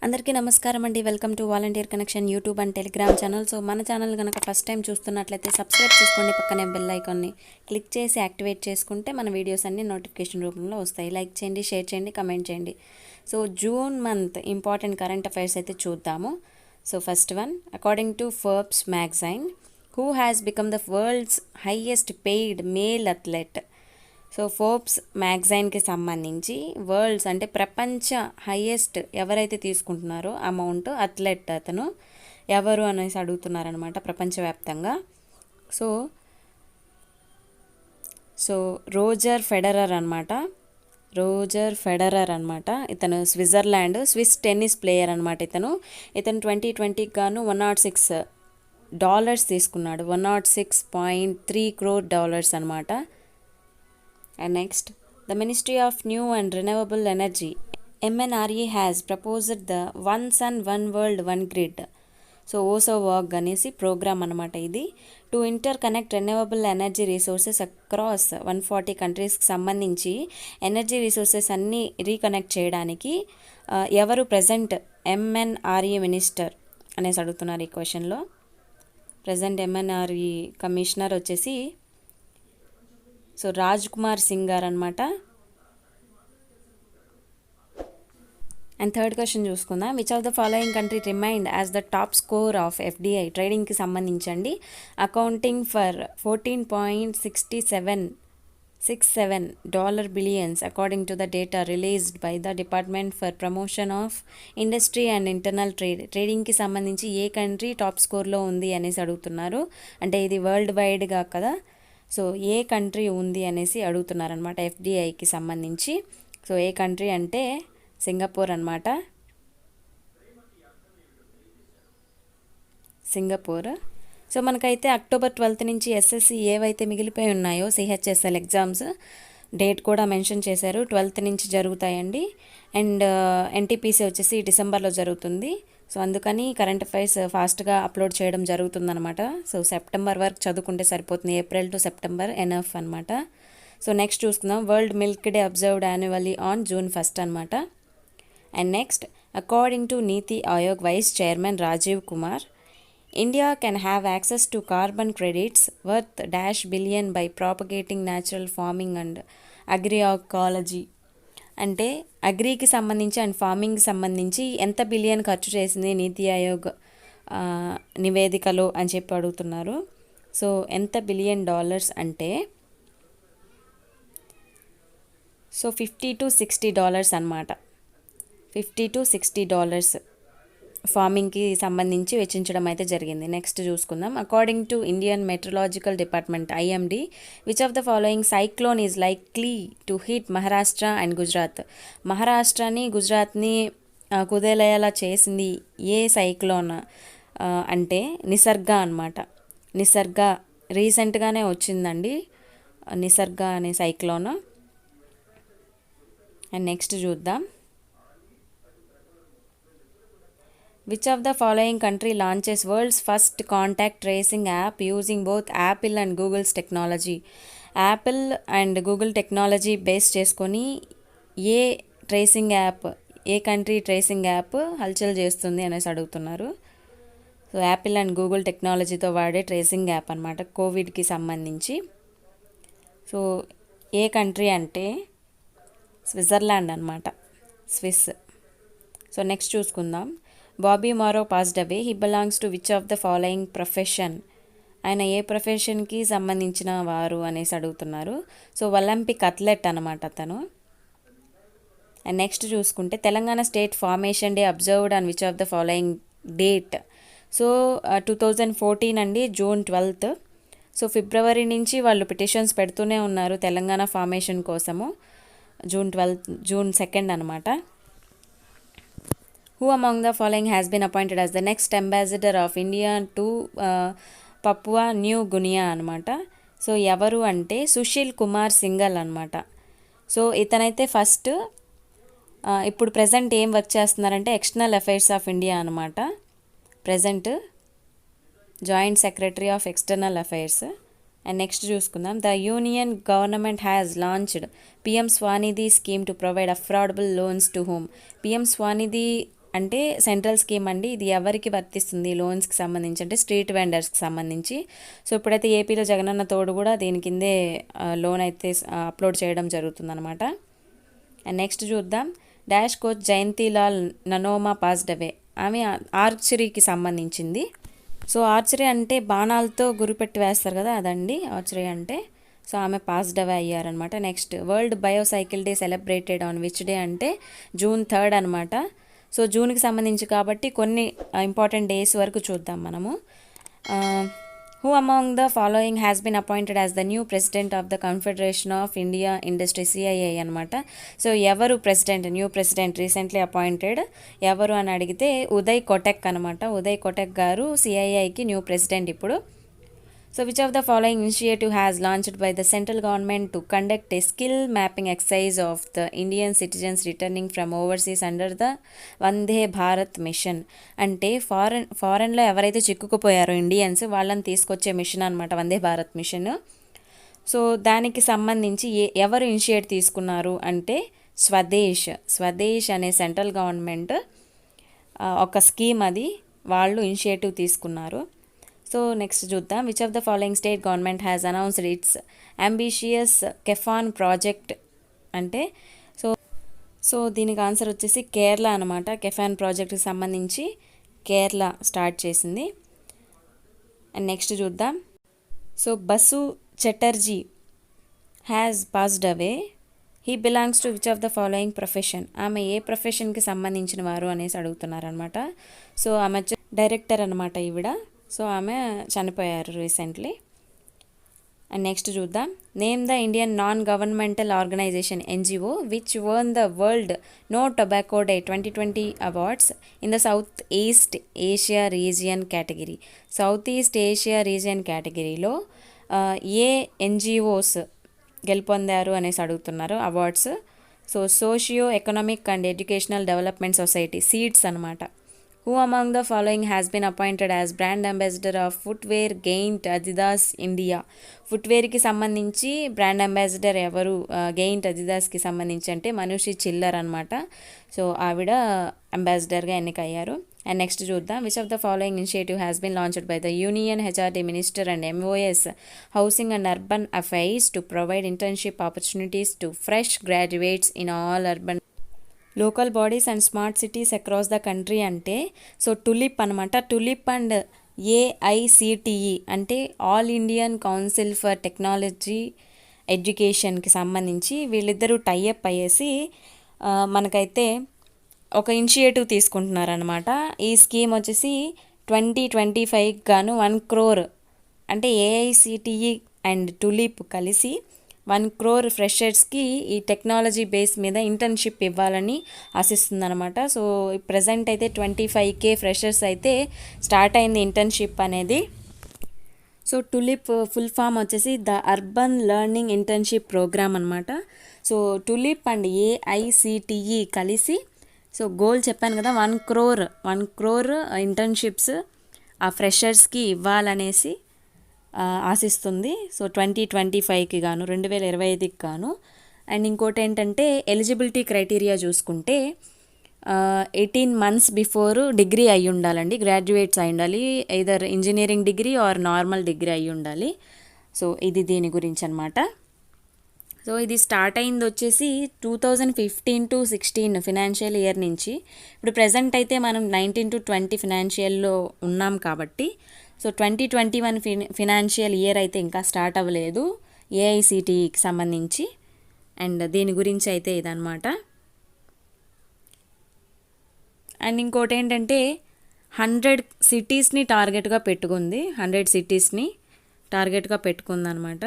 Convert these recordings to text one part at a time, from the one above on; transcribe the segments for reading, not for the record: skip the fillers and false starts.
అందరికీ నమస్కారం అండి. Welcome to volunteer connection YouTube and Telegram channel. So మన ఛానల్ కనుక ఫస్ట్ టైం చూస్తున్నట్లయితే సబ్స్క్రైబ్ చేసుకోండి, పక్కనే బెల్ ఐకాన్ని క్లిక్ చేసి యాక్టివేట్ చేసుకుంటే మన వీడియోస్ అన్ని నోటిఫికేషన్ రూపంలో వస్తాయి. లైక్ చేయండి, షేర్ చేయండి, కమెంట్ చేయండి. So June month important current affairs అయితే చూద్దాము. So first one, according to Forbes magazine, who has become the world's highest paid male athlete. So Forbes మ్యాగజైన్కి సంబంధించి వరల్డ్స్ అంటే ప్రపంచ హైయెస్ట్ ఎవరైతే తీసుకుంటున్నారో అమౌంట్ అథ్లెట్ అతను ఎవరు అనేసి అడుగుతున్నారనమాట ప్రపంచవ్యాప్తంగా. సో సో రోజర్ ఫెడరర్ అనమాట. ఇతను స్విస్ టెన్నిస్ ప్లేయర్ అనమాట. ఇతను 2020కి గాను $106 తీసుకున్నాడు. $106.3 crore అనమాట. And next, the Ministry of New and Renewable Energy MNRE has proposed the One Sun One World One Grid. So ఓసో వాగ్ అనేసి ప్రోగ్రామ్ అనమాట ఇది. To interconnect renewable energy resources across 140 కంట్రీస్కి సంబంధించి ఎనర్జీ రిసోర్సెస్ అన్నీ రీకనెక్ట్ చేయడానికి ఎవరు ప్రజెంట్ ఎంఎన్ఆర్ఈ మినిస్టర్ అనేసి అడుగుతున్నారు ఈ క్వశ్చన్లో. ప్రజెంట్ ఎంఎన్ఆర్ఈ కమిషనర్ వచ్చేసి సో రాజ్ కుమార్ సింగ్ గారు అనమాట. అండ్ థర్డ్ క్వశ్చన్ చూసుకుందాం. Which of the following country remained as the top score of FDI ట్రేడింగ్కి సంబంధించండి, accounting for $14.67 billion according to the data released by the department for promotion of industry and internal ట్రేడింగ్కి సంబంధించి ఏ country top స్కోర్లో ఉంది అనేసి అడుగుతున్నారు. అంటే ఇది వరల్డ్ వైడ్గా కదా, సో ఏ కంట్రీ ఉంది అనేసి అడుగుతున్నారనమాట ఎఫ్డిఐకి సంబంధించి. సో ఏ కంట్రీ అంటే సింగపూర్ అనమాట. సో మనకైతే అక్టోబర్ 12 నుంచి ఎస్ఎస్సి ఏవైతే మిగిలిపోయి ఉన్నాయో సిహెచ్ఎస్ఎల్ ఎగ్జామ్స్ డేట్ కూడా మెన్షన్ చేశారు. 12 నుంచి జరుగుతాయండి. అండ్ ఎన్టీపీసీ వచ్చేసి డిసెంబర్లో జరుగుతుంది. సో అందుకని కరెంట్ అఫైర్స్ ఫాస్ట్గా అప్లోడ్ చేయడం జరుగుతుందన్నమాట. సో సెప్టెంబర్ వరకు చదువుకుంటే సరిపోతుంది. ఏప్రిల్ టు సెప్టెంబర్ ఎనఫ్ అనమాట. సో నెక్స్ట్ చూసుకుందాం. World milk day observed annually on June 1 అనమాట. And next, according to NITI Aayog vice chairman Rajiv Kumar, India can have access to carbon credits worth $billion by propagating natural farming and agroecology. అంటే అగ్రికి సంబంధించి and ఫార్మింగ్కి సంబంధించి ఎంత billion ఖర్చు చేసింది నీతి ఆయోగ్ నివేదికలో అని చెప్పి అడుగుతున్నారు. సో ఎంత $billion అంటే సో $50 to $60 అనమాట. $50 to $60 ఫార్మింగ్కి సంబంధించి వెచ్చించడం అయితే జరిగింది. నెక్స్ట్ చూసుకుందాం. According to Indian meteorological department IMD, which of the following cyclone is likely to hit Maharashtra and Gujarat. మహారాష్ట్రని గుజరాత్ని కుదేలయ్యేలా చేసింది ఏ సైక్లోన్ అంటే నిసర్గ అనమాట. నిసర్గ రీసెంట్గానే వచ్చిందండి, నిసర్గ అనే సైక్లోన్. అండ్ నెక్స్ట్ చూద్దాం. Which of the following country launches world's first contact tracing app using both Apple and Google's technology? Apple and Google technology base చేసుకొని ఏ కంట్రీ ట్రేసింగ్ యాప్ హల్చల్ చేస్తుంది అనేసి అడుగుతున్నారు. సో యాపిల్ అండ్ గూగుల్ టెక్నాలజీతో వాడే tracing app అనమాట కోవిడ్కి సంబంధించి. సో ఏ కంట్రీ అంటే స్విట్జర్లాండ్ అనమాట, స్విస్. సో నెక్స్ట్ చూసుకుందాం. Bobby Morrow passed away, he belongs to which of the following profession. ఆయన ఏ ప్రొఫెషన్కి సంబంధించిన వారు అనేసి అడుగుతున్నారు. సో ఒలింపిక్ అథ్లెట్ అనమాట అతను. అండ్ నెక్స్ట్ చూసుకుంటే Telangana state formation day observed on which of the following date. So 2014 అండి, June 12. సో ఫిబ్రవరి నుంచి వాళ్ళు పిటిషన్స్ పెడుతూనే ఉన్నారు తెలంగాణ ఫార్మేషన్ కోసము. June 2 అనమాట. Who among the following has been appointed as the next ambassador of India to Papua New Guinea అనమాట. So ఎవరు అంటే సుశీల్ కుమార్ సింగల్ అనమాట. సో ఇతనైతే ఫస్ట్ ఇప్పుడు ప్రజెంట్ ఏం వర్క్ చేస్తున్నారంటే ఎక్స్టర్నల్ అఫైర్స్ ఆఫ్ ఇండియా అనమాట. Present joint secretary of external affairs. And next చూసుకుందాం. The union government has launched PM SVANidhi scheme to provide affordable loans to home. PM SVANidhi అంటే సెంట్రల్ స్కీమ్ అండి. ఇది ఎవరికి వర్తిస్తుంది లోన్స్కి సంబంధించి అంటే స్ట్రీట్ వెండర్స్కి సంబంధించి. సో ఇప్పుడైతే ఏపీలో జగనన్న తోడు కూడా దీని కిందే లోన్ అయితే అప్లోడ్ చేయడం జరుగుతుందన్నమాట. అండ్ నెక్స్ట్ చూద్దాం. Dash coach Jayantilal Nanoma passed away. ఆమె ఆర్చరీకి సంబంధించింది. సో ఆర్చరీ అంటే బాణాలతో గురిపెట్టి వేస్తారు కదా, అదండి ఆర్చరీ అంటే. సో ఆమె పాస్డ్ అవే అయ్యారనమాట. Next world bicycle day celebrated on which day అంటే June 3 అనమాట. సో జూన్కి సంబంధించి కాబట్టి కొన్ని ఇంపార్టెంట్ డేస్ వరకు చూద్దాం మనము. Who among the following has been appointed as the new president of the confederation of India industry CII అనమాట. సో ఎవరు president, new president recently appointed ఎవరు అని అడిగితే ఉదయ్ కొటక్ అనమాట. ఉదయ్ కొటక్ గారు సిఐఐకి న్యూ ప్రెసిడెంట్ ఇప్పుడు. So which of the following initiative has launched by the central government to conduct a skill mapping exercise of the Indian citizens returning from overseas under the Vande Bharat mission? అంటే ఫారెన్లో ఎవరైతే చిక్కుకుపోయారో Indians వాళ్ళని తీసుకొచ్చే machine అనమాట Vande Bharat machine. So దానికి సంబంధించి ఎవరు initiate తీసుకున్నారు అంటే స్వదేశ్ అనే సెంట్రల్ గవర్నమెంట్ ఒక స్కీమ్, అది వాళ్ళు ఇనిషియేటివ్ తీసుకున్నారు. సో నెక్స్ట్ చూద్దాం. Which of the following state government has announced its ambitious KFON project అంటే సో దీనికి ఆన్సర్ వచ్చేసి కేరళ అనమాట. కెఫాన్ ప్రాజెక్ట్కి సంబంధించి కేరళ స్టార్ట్ చేసింది. అండ్ నెక్స్ట్ చూద్దాం. So Basu Chatterjee has passed away. He belongs to which of the following profession. ఆమె ఏ ప్రొఫెషన్కి సంబంధించిన వారు అనేసి అడుగుతున్నారనమాట. సో ఆమె డైరెక్టర్ అనమాట ఈవిడ. సో ఆమె చనిపోయారు రీసెంట్లీ. అండ్ నెక్స్ట్ చూద్దాం. Name the Indian non governmental organization NGO which won the world no tobacco day 2020 awards in the south east Asia region category. South east Asia region కేటగిరీలో ఏ NGOs గెలుపొందారు అనేసి అడుగుతున్నారు awards. So socio economic and educational development society SEEDS అనమాట. Who among the following has been appointed as brand ambassador of footwear giant Adidas India? ఫుట్వేర్కి సంబంధించి brand ambassador ఎవరు giant అదిదాస్కి సంబంధించి అంటే మనూషి చిల్లర్ అనమాట. సో ఆవిడ అంబాసిడర్గా ఎన్నికయ్యారు. అండ్ నెక్స్ట్ చూద్దాం. Which of the following initiative has been launched by the union HRD minister and MOS housing and urban affairs to provide internship opportunities to fresh graduates in all urban local bodies and smart cities across the country అంటే so TULIP అనమాట. TULIP and AICTE అంటే all Indian council for technology ఎడ్యుకేషన్కి సంబంధించి వీళ్ళిద్దరూ tie up అయ్యేసి మనకైతే ఒక initiative తీసుకుంటున్నారనమాట. ఈ scheme వచ్చేసి 2025 గాను 1 crore అంటే ఏఐసిటిఈ అండ్ టులిప్ కలిసి 1 crore ఫ్రెషర్స్కి ఈ టెక్నాలజీ బేస్ మీద ఇంటర్న్షిప్ ఇవ్వాలని ఆశిస్తుందన్నమాట. సో ప్రజెంట్ అయితే 25K ఫ్రెషర్స్ అయితే స్టార్ట్ అయింది ఇంటర్న్షిప్ అనేది. సో టులిప్ ఫుల్ ఫామ్ వచ్చేసి the urban learning internship programme అనమాట. సో టులిప్ అండ్ ఏఐసిటిఈ కలిసి సో గోల్ చెప్పాను కదా 1 crore ఇంటర్న్షిప్స్ ఆ ఫ్రెషర్స్కి ఇవ్వాలనేసి ఆశిస్తుంది. సో 2025కి గాను 2025కి గాను. అండ్ ఇంకోటి ఏంటంటే ఎలిజిబిలిటీ క్రైటీరియా చూసుకుంటే 18 months బిఫోర్ డిగ్రీ అయి ఉండాలండి, గ్రాడ్యుయేట్స్ అయి ఉండాలి, either engineering degree or normal degree అయి ఉండాలి. సో ఇది దీని గురించి అనమాట. సో ఇది స్టార్ట్ అయింది వచ్చేసి 2015 to 16 ఫినాన్షియల్ ఇయర్ నుంచి. ఇప్పుడు ప్రజెంట్ అయితే మనం 19 to 20 ఫినాన్షియల్లో ఉన్నాం కాబట్టి సో 2021 ఫినాన్షియల్ ఇయర్ అయితే ఇంకా స్టార్ట్ అవ్వలేదు ఏఐసిటికి సంబంధించి. అండ్ దీని గురించి అయితే ఇదనమాట. అండ్ ఇంకోటి ఏంటంటే 100 సిటీస్ని టార్గెట్గా పెట్టుకుంది. 100 సిటీస్ని టార్గెట్గా పెట్టుకుందనమాట.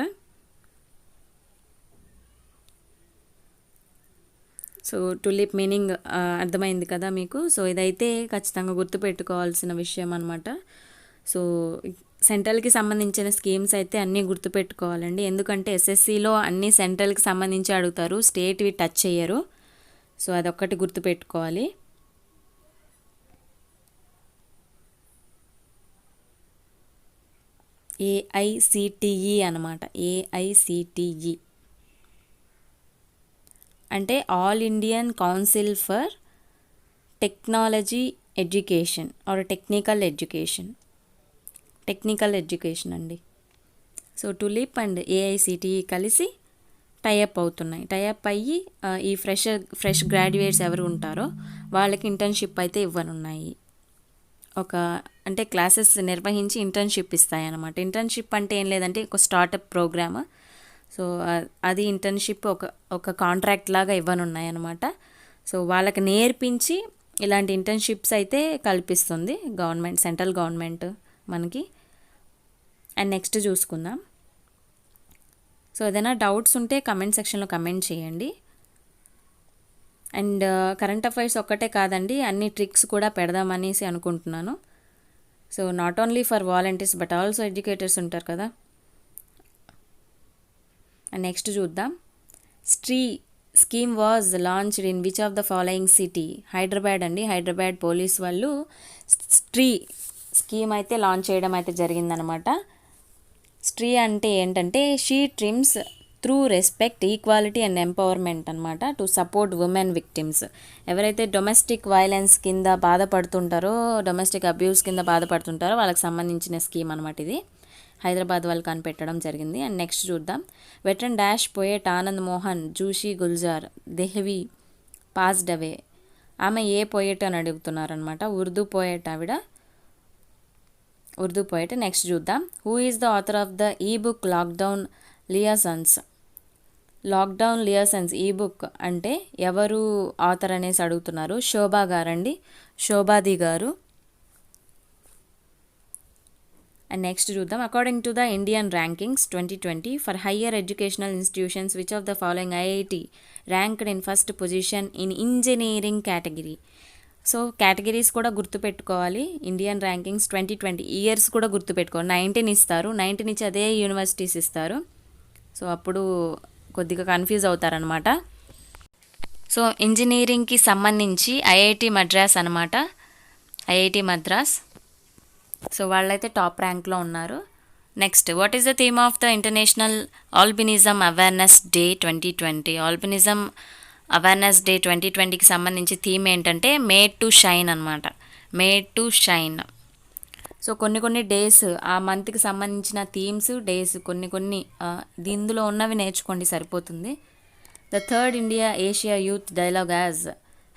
సో టులిప్ మీనింగ్ అర్థమైంది కదా మీకు. సో ఇదైతే ఖచ్చితంగా గుర్తుపెట్టుకోవాల్సిన విషయం అనమాట. సో సెంట్రల్కి సంబంధించిన స్కీమ్స్ అయితే అన్నీ గుర్తుపెట్టుకోవాలండి. ఎందుకంటే ఎస్ఎస్సిలో అన్నీ సెంట్రల్కి సంబంధించి అడుగుతారు, స్టేట్వి టచ్ చేయరు. సో అదొక్కటి గుర్తుపెట్టుకోవాలి. ఏఐసిటిఈ అనమాట. ఏఐసిటిఈ అంటే all Indian council for technology education or technical education అండి. సో టులిప్ అండ్ ఏఐసిటిఈ కలిసి టైఅప్ అవుతున్నాయి. టైఅప్ అయ్యి ఈ ఫ్రెష్ గ్రాడ్యుయేట్స్ ఎవరు ఉంటారో వాళ్ళకి ఇంటర్న్షిప్ అయితే ఇవ్వనున్నాయి. అంటే క్లాసెస్ నిర్వహించి ఇంటర్న్షిప్ ఇస్తాయి అన్నమాట. ఇంటర్న్షిప్ అంటే ఏం లేదంటే ఒక స్టార్టప్ ప్రోగ్రామ్. సో అది ఇంటర్న్షిప్ ఒక కాంట్రాక్ట్ లాగా ఇవ్వనున్నాయి అన్నమాట. సో వాళ్ళకి నేర్పించి ఇలాంటి ఇంటర్న్షిప్స్ అయితే కల్పిస్తుంది గవర్నమెంట్, సెంట్రల్ గవర్నమెంట్ మనకి. అండ్ నెక్స్ట్ చూసుకుందాం. సో ఏదైనా డౌట్స్ ఉంటే కమెంట్ సెక్షన్లో కమెంట్ చేయండి. అండ్ కరెంట్ అఫైర్స్ ఒక్కటే కాదండి, అన్ని ట్రిక్స్ కూడా పెడదామనేసి అనుకుంటున్నాను. So not only for volunteers but also educators ఉంటారు కదా. అండ్ నెక్స్ట్ చూద్దాం. Scheme was launched in which of the following city? Hyderabad అండి. హైదరాబాద్ పోలీస్ వాళ్ళు స్కీమ్ అయితే లాంచ్ చేయడం అయితే జరిగిందనమాట. స్ట్రీ అంటే ఏంటంటే she trims through respect, equality and empowerment అనమాట, టు సపోర్ట్ ఉమెన్ విక్టిమ్స్. ఎవరైతే డొమెస్టిక్ వైలెన్స్ కింద బాధపడుతుంటారో, డొమెస్టిక్ అబ్యూస్ కింద బాధపడుతుంటారో వాళ్ళకి సంబంధించిన స్కీమ్ అనమాట ఇది. హైదరాబాద్ వాళ్ళు కనిపెట్టడం జరిగింది. అండ్ నెక్స్ట్ చూద్దాం. Veteran dash poet Anand Mohan జూషి గుల్జార్ దెహ్లీ పాస్డ్ అవే. ఆమె ఏ పోయెట్ అని అడుగుతున్నారనమాట. ఉర్దూ పోయెట్ ఆవిడ, ఉర్దూ పోయెట్. నెక్స్ట్ చూద్దాం. Who is the author of the ebook lockdown liaisons ebook అంటే ఎవరు ఆథర్ అనేసి అడుగుతున్నారు. శోభా గారండి, శోభాది గారు. అండ్ నెక్స్ట్ చూద్దాం. According to the Indian rankings 2020 for higher educational institutions which of the following IIT ranked in first position in engineering category? So categories కూడా గుర్తుపెట్టుకోవాలి. Indian rankings 2020 years కూడా గుర్తుపెట్టుకోవాలి. 19 ఇస్తారు, 19 ఇచ్చి అదే యూనివర్సిటీస్ ఇస్తారు. సో అప్పుడు కొద్దిగా కన్ఫ్యూజ్ అవుతారనమాట. సో ఇంజనీరింగ్కి సంబంధించి ఐఐటి మద్రాస్ అనమాట, ఐఐటి మద్రాస్. సో వాళ్ళైతే టాప్ ర్యాంక్లో ఉన్నారు. Next, what is the theme of the international albinism awareness day 2020? Albinism awareness day 2020కి సంబంధించి థీమ్ ఏంటంటే మేడ్ టు షైన్ అనమాట, మేడ్ టు షైన్. సో కొన్ని డేస్ ఆ మంత్కి సంబంధించిన థీమ్స్, డేస్ కొన్ని ఇందులో ఉన్నవి నేర్చుకోండి సరిపోతుంది. The third India Asia youth dialogue as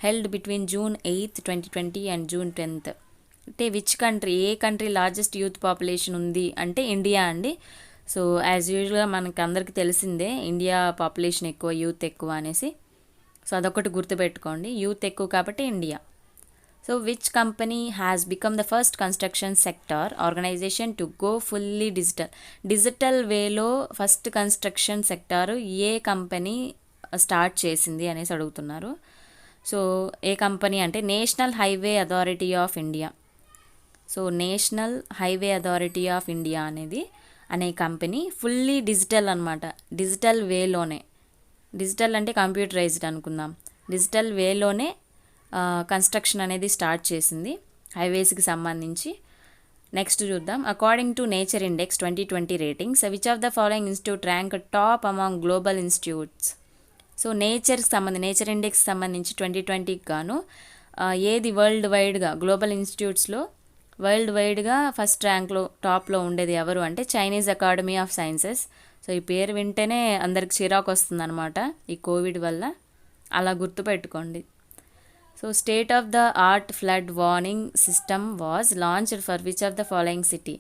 held between June 8, 2020 and June 10. అంటే which country, A country largest youth population ఉంది అంటే ఇండియా అండి. సో యాజ్ యూజువల్గా మనకు అందరికీ తెలిసిందే ఇండియా పాపులేషన్ ఎక్కువ, యూత్ ఎక్కువ అనేసి. సో అదొకటి గుర్తుపెట్టుకోండి, యూత్ ఎక్కువ కాబట్టి India. So which company has become the first construction sector organisation to go fully digital వేలో ఫస్ట్ కన్స్ట్రక్షన్ సెక్టారు ఏ కంపెనీ స్టార్ట్ చేసింది అనేసి అడుగుతున్నారు. సో ఏ కంపెనీ అంటే national highway authority of India. So national highway authority of India అనే company fully digital అనమాట, digital వేలోనే, డిజిటల్ అంటే కంప్యూటరైజ్డ్ అనుకుందాం, డిజిటల్ వేలోనే కన్స్ట్రక్షన్ అనేది స్టార్ట్ చేసింది హైవేస్కి సంబంధించి. నెక్స్ట్ చూద్దాం. According to nature index 2020 ratings which of the following institute rank top among global institutes? So nature index సంబంధించి 2020కి గాను ఏది వరల్డ్ వైడ్గా గ్లోబల్ ఇన్స్టిట్యూట్స్లో వరల్డ్ వైడ్గా ఫస్ట్ ర్యాంక్లో టాప్లో ఉండేది ఎవరు అంటే Chinese academy of sciences. So ఈ పేరు వింటేనే అందరికి చిరాకు వస్తుంది అనమాట ఈ కోవిడ్ వల్ల, అలా గుర్తుపెట్టుకోండి. So state of the art flood warning system was launched for which of the following city?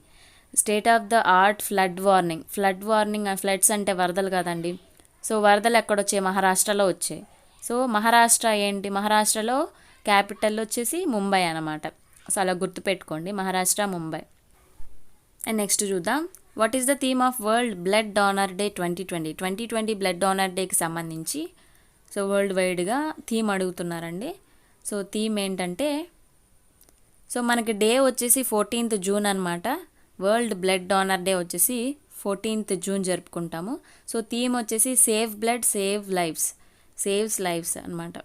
State of the art flood warning floods అంటే వరదలు కదండి. సో వరదలు ఎక్కడొచ్చాయి? మహారాష్ట్రలో వచ్చాయి. సో మహారాష్ట్ర ఏంటి? మహారాష్ట్రలో క్యాపిటల్ వచ్చేసి ముంబై అనమాట. సో అలా గుర్తుపెట్టుకోండి, మహారాష్ట్ర, ముంబై. అండ్ నెక్స్ట్ చూద్దాం. What is the theme of world blood donor day 2020? 2020 blood donor డేకి సంబంధించి సో వరల్డ్ వైడ్గా థీమ్ అడుగుతున్నారండి. సో థీమ్ ఏంటంటే, సో మనకి డే వచ్చేసి 14th June అనమాట. వరల్డ్ బ్లడ్ డోనర్ డే వచ్చేసి 14th June జరుపుకుంటాము. సో థీమ్ వచ్చేసి సేవ్ బ్లడ్ సేవ్స్ లైఫ్స్ అనమాట.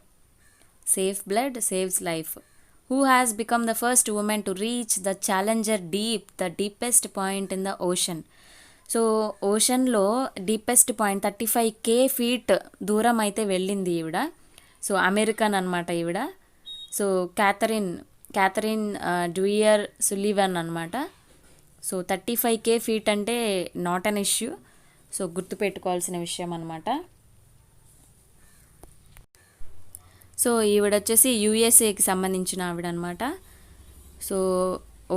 Safe blood saves life. Who has become the first women to reach the challenger deep, the deepest point in the ocean? So ఓషన్లో deepest point 35K feet దూరం అయితే వెళ్ళింది ఈవిడ. So American అనమాట ఈవిడ. So Catherine డ్యూయర్ Sullivan అనమాట. So 35K feet అంటే not an issue, so గుర్తుపెట్టుకోవాల్సిన విషయం అనమాట. సో ఈవిడ వచ్చేసి యూఎస్ఏకి సంబంధించిన ఆవిడ అనమాట. సో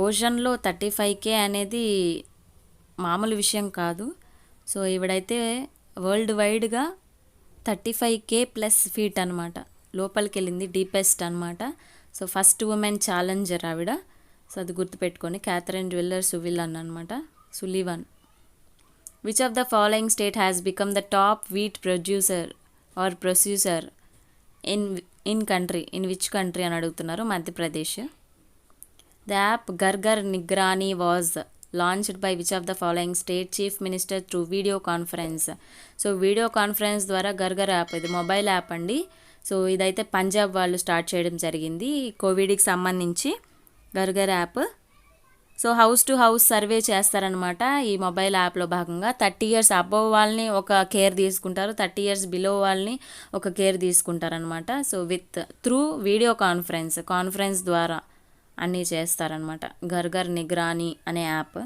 ఓషన్లో 35K అనేది మామూలు విషయం కాదు. సో ఈవిడైతే వరల్డ్ వైడ్గా 35K ప్లస్ ఫీట్ అనమాట లోపలికి వెళ్ళింది, డీపెస్ట్ అనమాట. సో ఫస్ట్ ఉమెన్ ఛాలెంజర్ ఆవిడ. సో అది గుర్తుపెట్టుకొని Catherine డ్యూయర్ Sullivan. Which of the following state has become the top wheat producer in which country అని అడుగుతున్నారు. Madhya Pradesh. The app గర్గర్ నిగ్రానీ was launched by which of the following state chief minister through video conference. So video conference ద్వారా గర్గర్ app, ఇది mobile app అండి. So ఇదైతే పంజాబ్ వాళ్ళు start చేయడం జరిగింది కోవిడ్కి సంబంధించి గర్గర్ app. So house to house survey చేస్తారనమాట ఈ మొబైల్ యాప్లో భాగంగా. 30 years అబోవ్ వాళ్ళని ఒక కేర్ తీసుకుంటారు, 30 years బిలో వాళ్ళని ఒక కేర్ తీసుకుంటారనమాట. సో త్రూ వీడియో కాన్ఫరెన్స్ ద్వారా అన్నీ చేస్తారనమాట. గర్గర్ నిగ్రానీ అనే యాప్.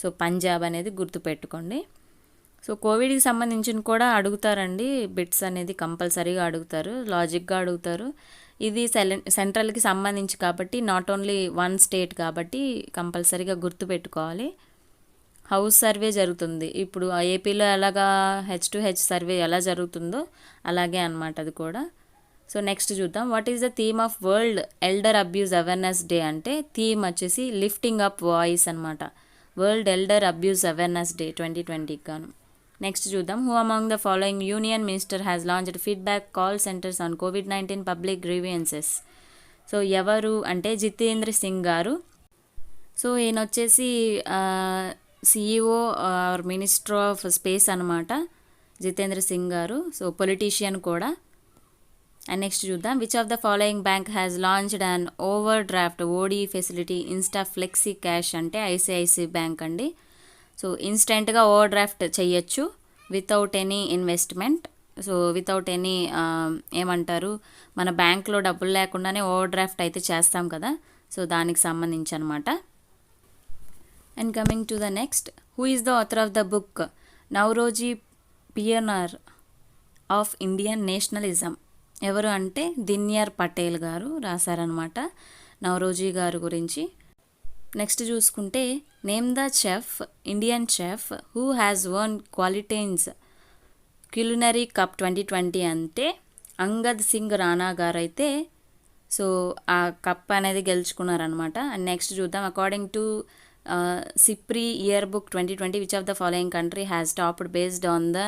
సో పంజాబ్ అనేది గుర్తుపెట్టుకోండి. సో కోవిడ్కి సంబంధించిన కూడా అడుగుతారండి, బిట్స్ అనేది కంపల్సరీగా అడుగుతారు, లాజిక్గా అడుగుతారు. ఇది సెంట్రల్కి సంబంధించి కాబట్టి, నాట్ ఓన్లీ వన్ స్టేట్ కాబట్టి కంపల్సరీగా గుర్తుపెట్టుకోవాలి. హౌస్ సర్వే జరుగుతుంది ఇప్పుడు ఏపీలో ఎలాగా H2H సర్వే ఎలా జరుగుతుందో అలాగే అనమాట అది కూడా. సో నెక్స్ట్ చూద్దాం, what is the theme of world elder abuse awareness day అంటే థీమ్ వచ్చేసి లిఫ్టింగ్ అప్ వాయిస్ అనమాట. World elder abuse awareness day 2020 గాను. నెక్స్ట్ చూద్దాం, who among the following union minister has launched feedback call centres on COVID-19 public grievances. So ఎవరు అంటే జితేంద్ర సింగ్ గారు. So ఈయన వచ్చేసి CEO or minister of space అనమాట జితేంద్ర సింగ్ గారు. సో పొలిటీషియన్ కూడా. అండ్ నెక్స్ట్ చూద్దాం, which of the following bank has launched and overdraft OD facility insta flexi cash అంటే ఐసిఐసి బ్యాంక్ అండి. సో ఇన్స్టెంట్గా ఓవర్ డ్రాఫ్ట్ చేయొచ్చు without any investment. So without any ఏమంటారు, మన బ్యాంక్లో డబ్బులు లేకుండానే ఓవర్ డ్రాఫ్ట్ అయితే చేస్తాం కదా, సో దానికి సంబంధించి అనమాట. And coming to the next, who is the author of the book Naoroji pioneer of Indian nationalism. ఎవరు అంటే దిన్యార్ పటేల్ గారు రాశారనమాట నౌరోజీ గారు గురించి. నెక్స్ట్ చూసుకుంటే, name the chef Indian chef who has won quarantines culinary cup 2020 అంటే అంగద్ సింగ్ రాణా గారు అయితే సో ఆ కప్ అనేది గెలుచుకున్నారనమాట. అండ్ నెక్స్ట్ చూద్దాం, according to SIPRI year book 2020 which of the following country has topped based on the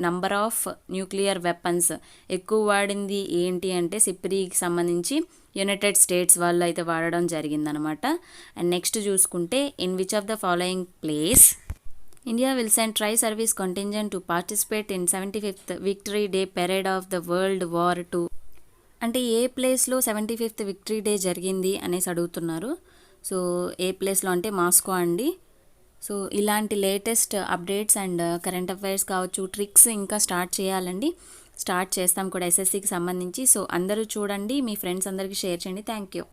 number of nuclear weapons. ఎక్కువ వాడింది ఏంటి అంటే సిప్రీకి సంబంధించి యునైటెడ్ స్టేట్స్ వాళ్ళు అయితే వాడడం జరిగిందనమాట. అండ్ నెక్స్ట్ చూసుకుంటే, in which of the following place India will send tri service contingent to participate in 75th victory day parade of the world war II అంటే ఏ ప్లేస్లో 75th విక్టరీ డే జరిగింది అనేసి అడుగుతున్నారు. సో ఏ ప్లేస్లో అంటే మాస్కో అండి. So ఇలాంటి latest updates and current affairs కావచ్చు, ట్రిక్స్ ఇంకా స్టార్ట్ చేయాలండి. స్టార్ట్ చేస్తాం కూడా SSCకి సంబంధించి. సో అందరూ చూడండి, మీ ఫ్రెండ్స్ అందరికీ షేర్ చేయండి. Thank you.